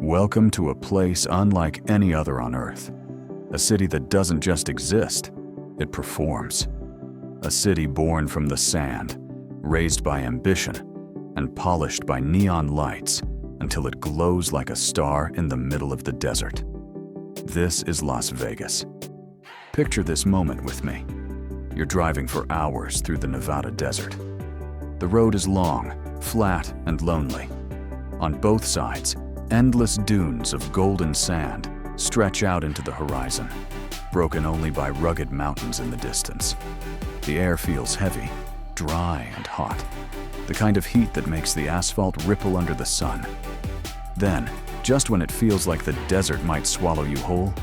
Welcome to a place unlike any other on Earth. A city that doesn't just exist, it performs. A city born from the sand, raised by ambition, and polished by neon lights until it glows like a star in the middle of the desert. This is Las Vegas. Picture this moment with me. You're driving for hours through the Nevada desert. The road is long, flat, and lonely. On both sides, endless dunes of golden sand stretch out into the horizon, broken only by rugged mountains in the distance. The air feels heavy, dry, and hot, the kind of heat that makes the asphalt ripple under the sun. Then, just when it feels like the desert might swallow you whole,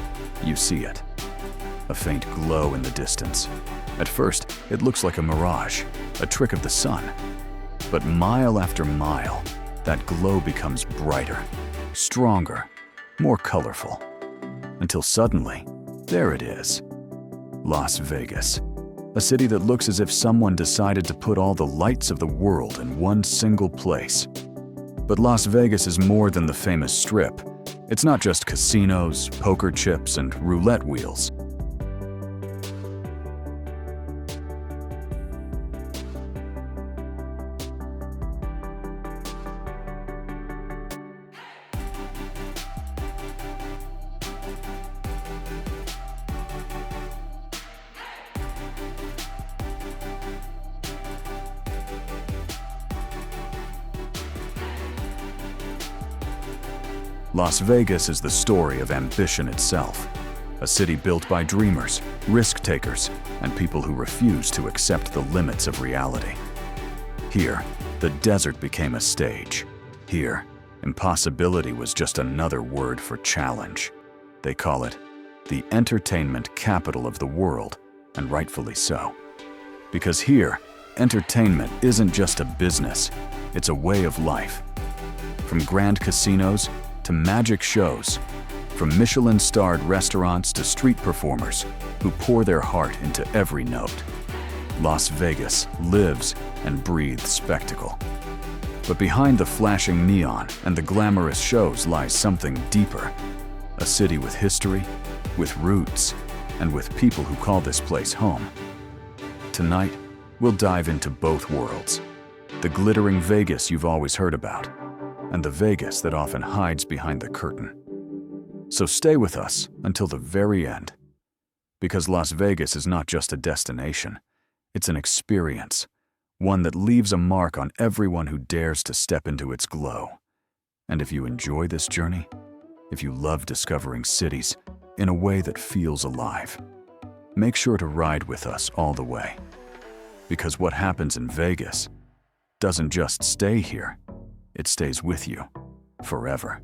you see it. A faint glow in the distance. At first, it looks like a mirage, a trick of the sun. But mile after mile, that glow becomes brighter, stronger, more colorful, until suddenly, there it is. Las Vegas, a city that looks as if someone decided to put all the lights of the world in one single place. But Las Vegas is more than the famous Strip. It's not just casinos, poker chips, and roulette wheels. Las Vegas is the story of ambition itself, a city built by dreamers, risk-takers, and people who refuse to accept the limits of reality. Here, the desert became a stage. Here, impossibility was just another word for challenge. They call it the entertainment capital of the world, and rightfully so. Because here, entertainment isn't just a business, it's a way of life. From grand casinos to magic shows, from Michelin-starred restaurants to street performers who pour their heart into every note. Las Vegas lives and breathes spectacle. But behind the flashing neon and the glamorous shows lies something deeper. A city with history, with roots, and with people who call this place home. Tonight, we'll dive into both worlds. The glittering Vegas you've always heard about, and the Vegas that often hides behind the curtain. So stay with us until the very end, because Las Vegas is not just a destination, it's an experience, one that leaves a mark on everyone who dares to step into its glow. And if you enjoy this journey, if you love discovering cities in a way that feels alive, make sure to ride with us all the way. Because what happens in Vegas doesn't just stay here, it stays with you forever.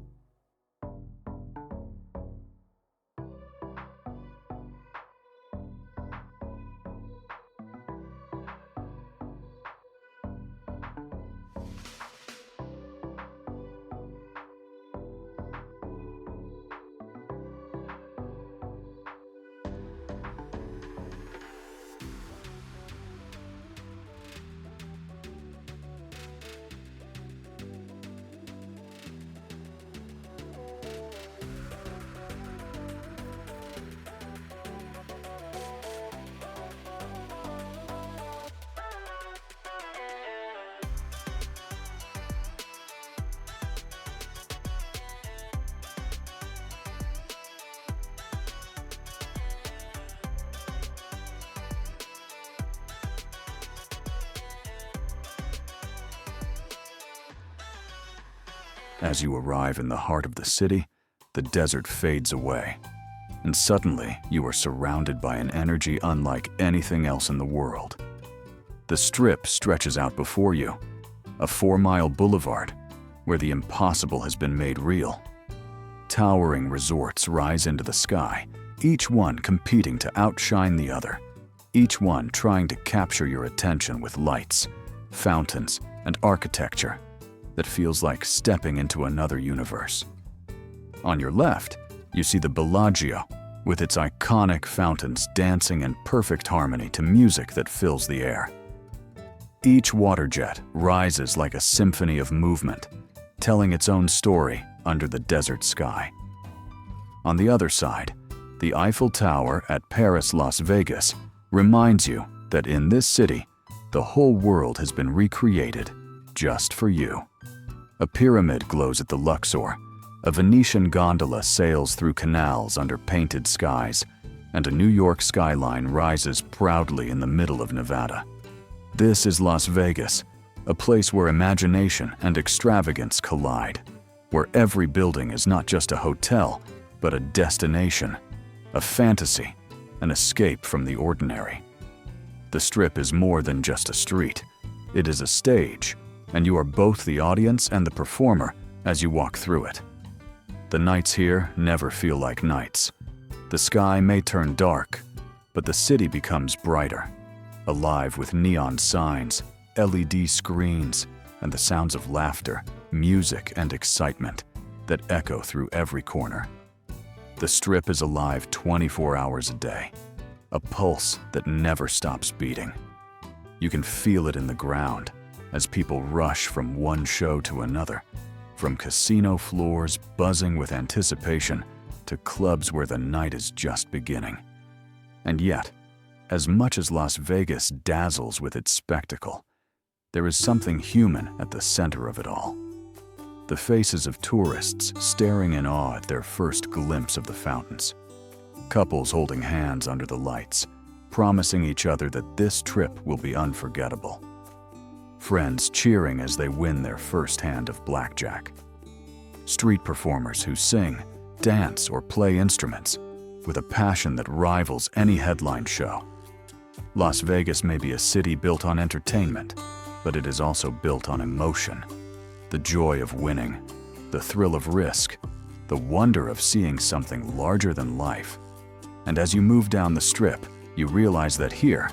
As you arrive in the heart of the city, the desert fades away, and suddenly you are surrounded by an energy unlike anything else in the world. The Strip stretches out before you, a 4-mile boulevard where the impossible has been made real. Towering resorts rise into the sky, each one competing to outshine the other, each one trying to capture your attention with lights, fountains, and architecture that feels like stepping into another universe. On your left, you see the Bellagio, with its iconic fountains dancing in perfect harmony to music that fills the air. Each water jet rises like a symphony of movement, telling its own story under the desert sky. On the other side, the Eiffel Tower at Paris, Las Vegas, reminds you that in this city, the whole world has been recreated just for you. A pyramid glows at the Luxor, a Venetian gondola sails through canals under painted skies, and a New York skyline rises proudly in the middle of Nevada. This is Las Vegas, a place where imagination and extravagance collide, where every building is not just a hotel, but a destination, a fantasy, an escape from the ordinary. The Strip is more than just a street. It is a stage, and you are both the audience and the performer as you walk through it. The nights here never feel like nights. The sky may turn dark, but the city becomes brighter, alive with neon signs, LED screens, and the sounds of laughter, music, and excitement that echo through every corner. The Strip is alive 24 hours a day, a pulse that never stops beating. You can feel it in the ground as people rush from one show to another, from casino floors buzzing with anticipation to clubs where the night is just beginning. And yet, as much as Las Vegas dazzles with its spectacle, there is something human at the center of it all. The faces of tourists staring in awe at their first glimpse of the fountains. Couples holding hands under the lights, promising each other that this trip will be unforgettable. Friends cheering as they win their first hand of blackjack. Street performers who sing, dance, or play instruments with a passion that rivals any headline show. Las Vegas may be a city built on entertainment, but it is also built on emotion. The joy of winning, the thrill of risk, the wonder of seeing something larger than life. And as you move down the Strip, you realize that here,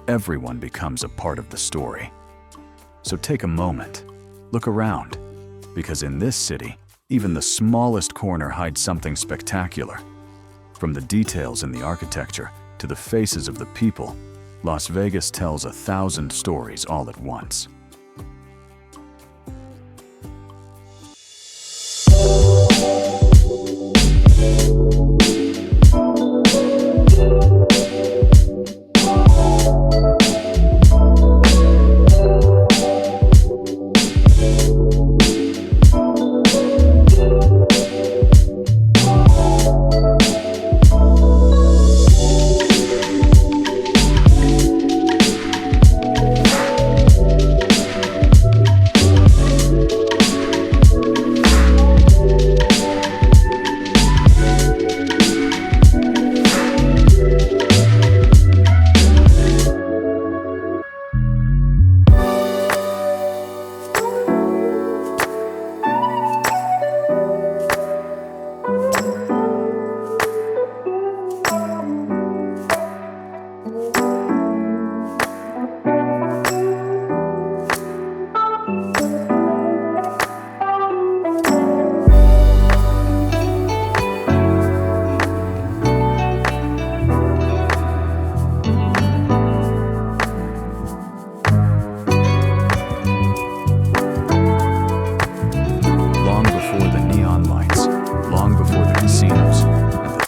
everyone becomes a part of the story. So take a moment, look around, because in this city, even the smallest corner hides something spectacular. From the details in the architecture to the faces of the people, Las Vegas tells 1,000 stories all at once.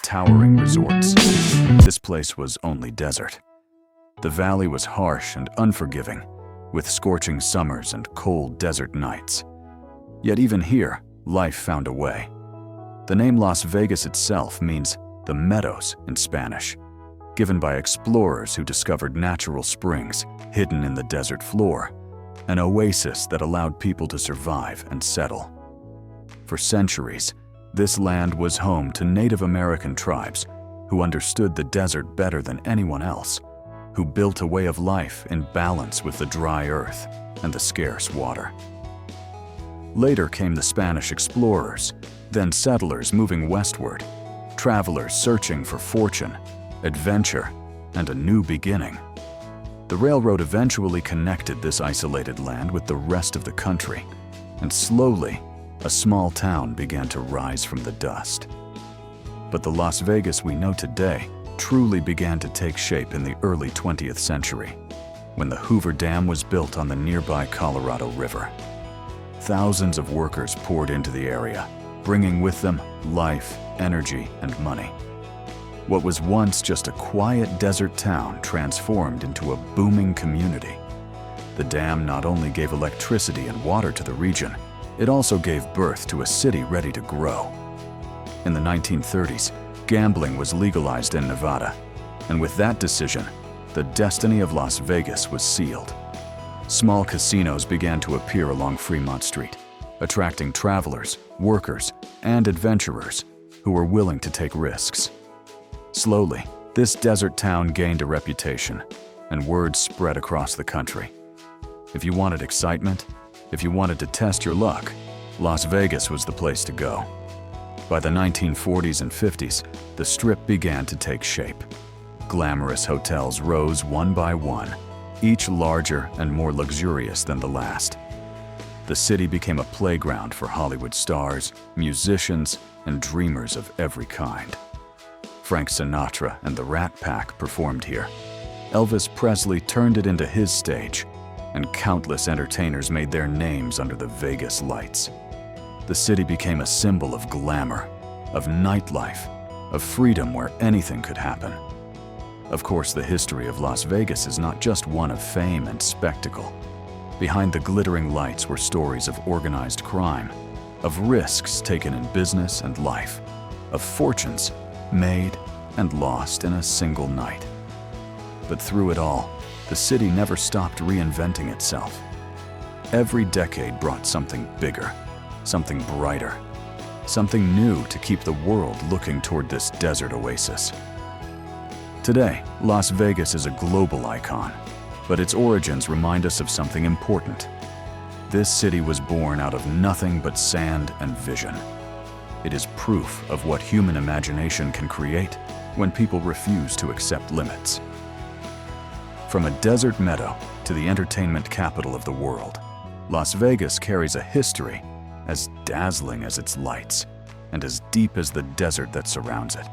Towering resorts. This place was only desert. The valley was harsh and unforgiving, with scorching summers and cold desert nights. Yet even here, life found a way. The name Las Vegas itself means the meadows in Spanish, given by explorers who discovered natural springs hidden in the desert floor, an oasis that allowed people to survive and settle. For centuries, this land was home to Native American tribes who understood the desert better than anyone else, who built a way of life in balance with the dry earth and the scarce water. Later came the Spanish explorers, then settlers moving westward, travelers searching for fortune, adventure, and a new beginning. The railroad eventually connected this isolated land with the rest of the country, and slowly, a small town began to rise from the dust. But the Las Vegas we know today truly began to take shape in the early 20th century, when the Hoover Dam was built on the nearby Colorado River. Thousands of workers poured into the area, bringing with them life, energy, and money. What was once just a quiet desert town transformed into a booming community. The dam not only gave electricity and water to the region, it also gave birth to a city ready to grow. In the 1930s, gambling was legalized in Nevada, and with that decision, the destiny of Las Vegas was sealed. Small casinos began to appear along Fremont Street, attracting travelers, workers, and adventurers who were willing to take risks. Slowly, this desert town gained a reputation, and word spread across the country. If you wanted excitement, if you wanted to test your luck, Las Vegas was the place to go. By the 1940s and 50s, the Strip began to take shape. Glamorous hotels rose one by one, each larger and more luxurious than the last. The city became a playground for Hollywood stars, musicians, and dreamers of every kind. Frank Sinatra and the Rat Pack performed here. Elvis Presley turned it into his stage, and countless entertainers made their names under the Vegas lights. The city became a symbol of glamour, of nightlife, of freedom where anything could happen. Of course, the history of Las Vegas is not just one of fame and spectacle. Behind the glittering lights were stories of organized crime, of risks taken in business and life, of fortunes made and lost in a single night. But through it all, the city never stopped reinventing itself. Every decade brought something bigger, something brighter, something new to keep the world looking toward this desert oasis. Today, Las Vegas is a global icon, but its origins remind us of something important. This city was born out of nothing but sand and vision. It is proof of what human imagination can create when people refuse to accept limits. From a desert meadow to the entertainment capital of the world, Las Vegas carries a history as dazzling as its lights and as deep as the desert that surrounds it.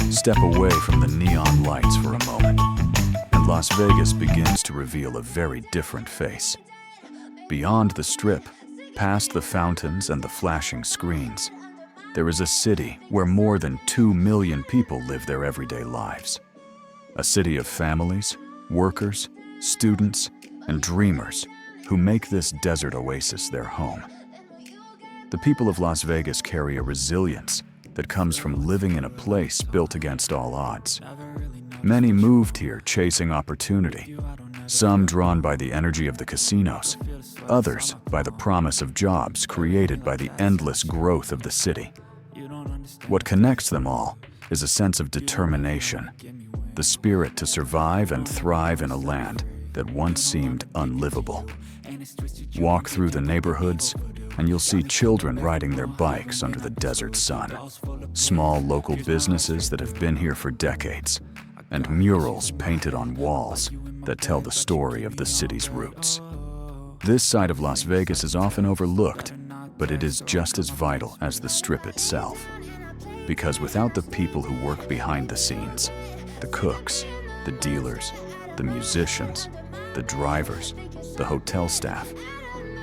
Step away from the neon lights for a moment, and Las Vegas begins to reveal a very different face. Beyond the Strip, past the fountains and the flashing screens, there is a city where more than 2 million people live their everyday lives. A city of families, workers, students, and dreamers who make this desert oasis their home. The people of Las Vegas carry a resilience that comes from living in a place built against all odds. Many moved here chasing opportunity, some drawn by the energy of the casinos, others by the promise of jobs created by the endless growth of the city. What connects them all is a sense of determination, the spirit to survive and thrive in a land that once seemed unlivable. Walk through the neighborhoods, and you'll see children riding their bikes under the desert sun, small local businesses that have been here for decades, and murals painted on walls that tell the story of the city's roots. This side of Las Vegas is often overlooked, but it is just as vital as the Strip itself. Because without the people who work behind the scenes, the cooks, the dealers, the musicians, the drivers, the hotel staff,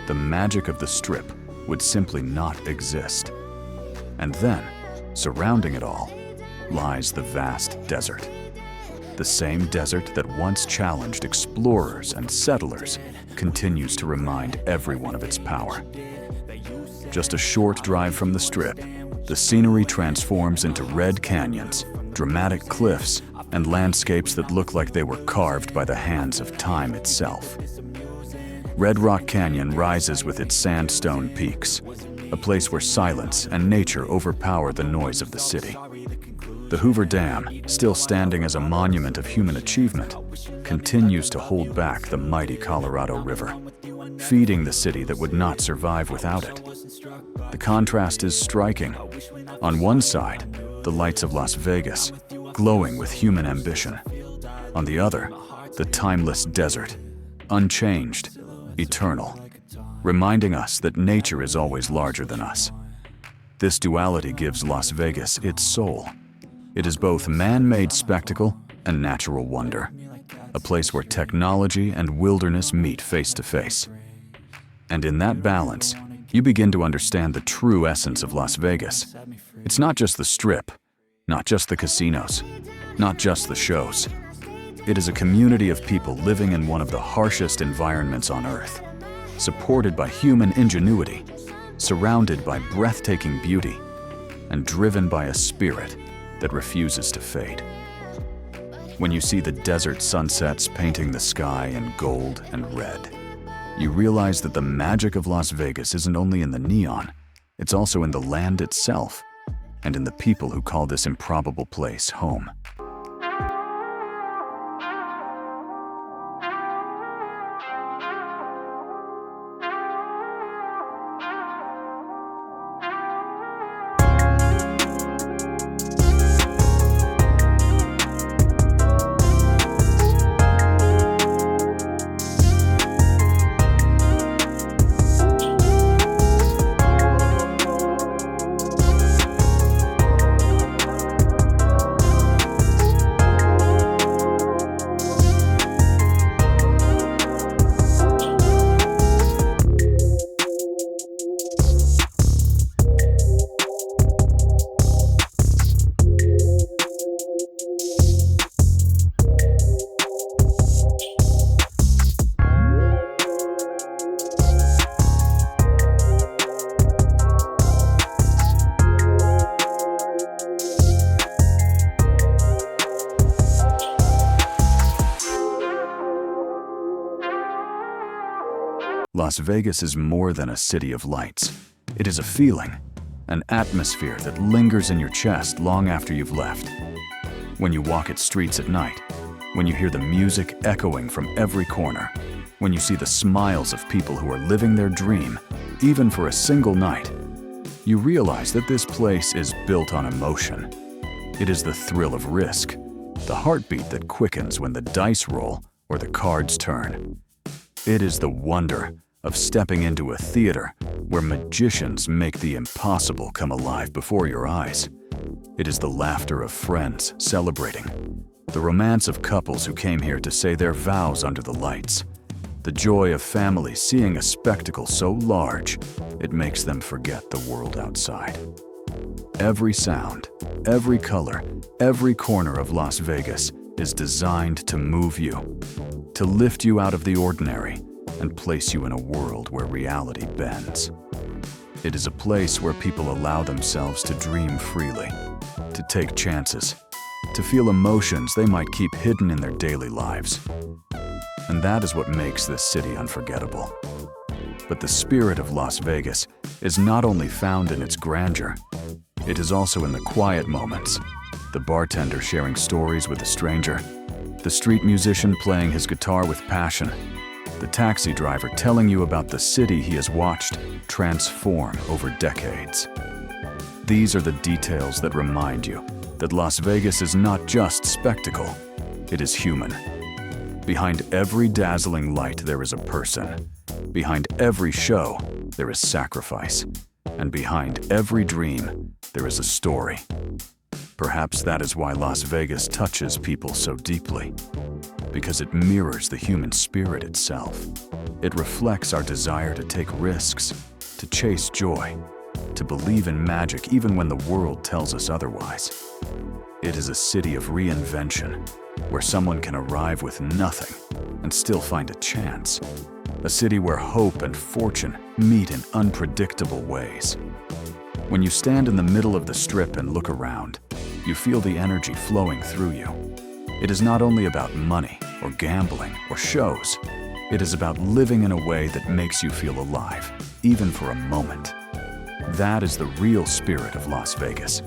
the magic of the Strip would simply not exist. And then, surrounding it all, lies the vast desert. The same desert that once challenged explorers and settlers continues to remind everyone of its power. Just a short drive from the Strip, the scenery transforms into red canyons, dramatic cliffs, and landscapes that look like they were carved by the hands of time itself. Red Rock Canyon rises with its sandstone peaks, a place where silence and nature overpower the noise of the city. The Hoover Dam, still standing as a monument of human achievement, continues to hold back the mighty Colorado River, feeding the city that would not survive without it. The contrast is striking. On one side, the lights of Las Vegas, glowing with human ambition. On the other, the timeless desert, unchanged, eternal, reminding us that nature is always larger than us. This duality gives Las Vegas its soul. It is both man-made spectacle and natural wonder, a place where technology and wilderness meet face to face. And in that balance, you begin to understand the true essence of Las Vegas. It's not just the Strip, not just the casinos, not just the shows. It is a community of people living in one of the harshest environments on Earth, supported by human ingenuity, surrounded by breathtaking beauty, and driven by a spirit that refuses to fade. When you see the desert sunsets painting the sky in gold and red, you realize that the magic of Las Vegas isn't only in the neon, it's also in the land itself, and in the people who call this improbable place home. Las Vegas is more than a city of lights. It is a feeling, an atmosphere that lingers in your chest long after you've left. When you walk its streets at night, when you hear the music echoing from every corner, when you see the smiles of people who are living their dream, even for a single night, you realize that this place is built on emotion. It is the thrill of risk, the heartbeat that quickens when the dice roll or the cards turn. It is the wonder of stepping into a theater where magicians make the impossible come alive before your eyes. It is the laughter of friends celebrating, the romance of couples who came here to say their vows under the lights, the joy of families seeing a spectacle so large it makes them forget the world outside. Every sound, every color, every corner of Las Vegas is designed to move you, to lift you out of the ordinary and place you in a world where reality bends. It is a place where people allow themselves to dream freely, to take chances, to feel emotions they might keep hidden in their daily lives. And that is what makes this city unforgettable. But the spirit of Las Vegas is not only found in its grandeur, it is also in the quiet moments, the bartender sharing stories with a stranger, the street musician playing his guitar with passion, the taxi driver telling you about the city he has watched transform over decades. These are the details that remind you that Las Vegas is not just spectacle, it is human. Behind every dazzling light there is a person. Behind every show, there is sacrifice. And behind every dream, there is a story. Perhaps that is why Las Vegas touches people so deeply. Because it mirrors the human spirit itself. It reflects our desire to take risks, to chase joy, to believe in magic even when the world tells us otherwise. It is a city of reinvention, where someone can arrive with nothing and still find a chance. A city where hope and fortune meet in unpredictable ways. When you stand in the middle of the Strip and look around, you feel the energy flowing through you. It is not only about money or gambling or shows. It is about living in a way that makes you feel alive, even for a moment. That is the real spirit of Las Vegas.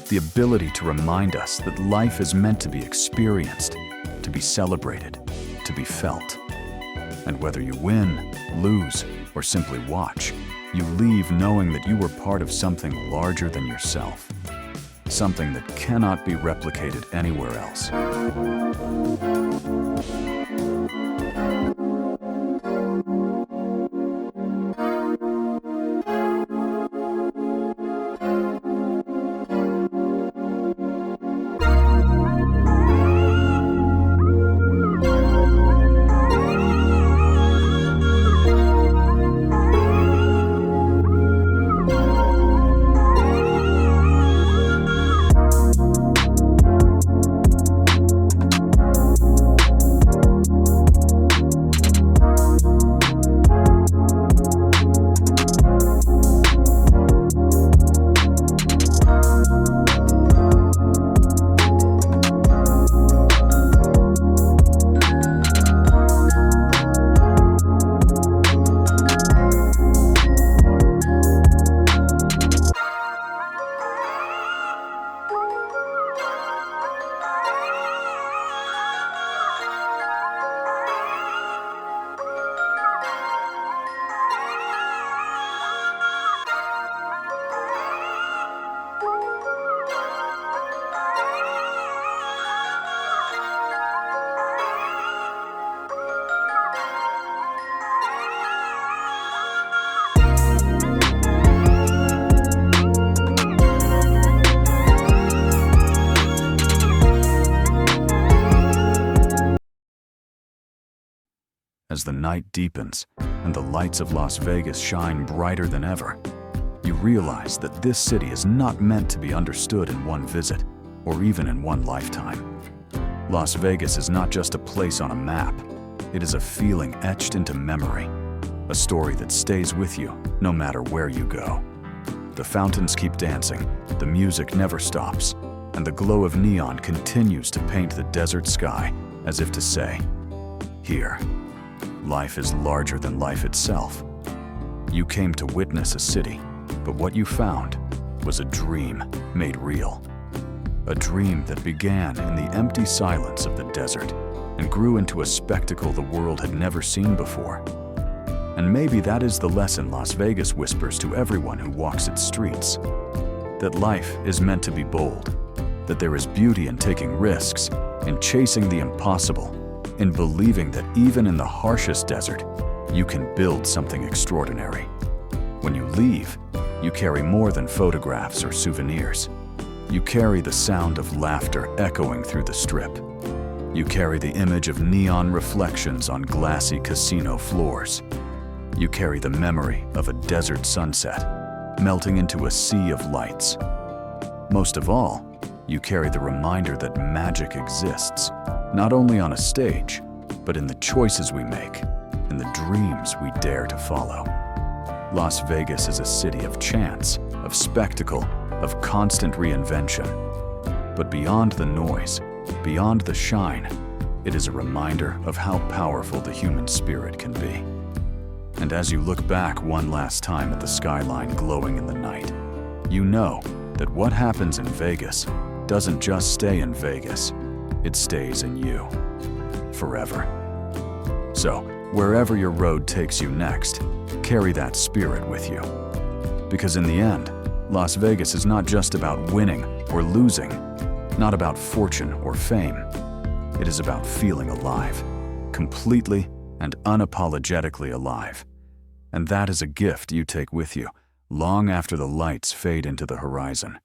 The ability to remind us that life is meant to be experienced, to be celebrated, to be felt. And whether you win, lose, or simply watch, you leave knowing that you were part of something larger than yourself. Something that cannot be replicated anywhere else. As the night deepens and the lights of Las Vegas shine brighter than ever, you realize that this city is not meant to be understood in one visit or even in one lifetime. Las Vegas is not just a place on a map. It is a feeling etched into memory, a story that stays with you no matter where you go. The fountains keep dancing, the music never stops, and the glow of neon continues to paint the desert sky as if to say, "Here, life is larger than life itself." You came to witness a city, but what you found was a dream made real. A dream that began in the empty silence of the desert and grew into a spectacle the world had never seen before. And maybe that is the lesson Las Vegas whispers to everyone who walks its streets. That life is meant to be bold, that there is beauty in taking risks, in chasing the impossible, in believing that even in the harshest desert, you can build something extraordinary. When you leave, you carry more than photographs or souvenirs. You carry the sound of laughter echoing through the Strip. You carry the image of neon reflections on glassy casino floors. You carry the memory of a desert sunset, melting into a sea of lights. Most of all, you carry the reminder that magic exists, not only on a stage, but in the choices we make, in the dreams we dare to follow. Las Vegas is a city of chance, of spectacle, of constant reinvention. But beyond the noise, beyond the shine, it is a reminder of how powerful the human spirit can be. And as you look back one last time at the skyline glowing in the night, you know that what happens in Vegas doesn't just stay in Vegas, it stays in you, forever. So, wherever your road takes you next, carry that spirit with you. Because in the end, Las Vegas is not just about winning or losing, not about fortune or fame. It is about feeling alive, completely and unapologetically alive. And that is a gift you take with you, long after the lights fade into the horizon.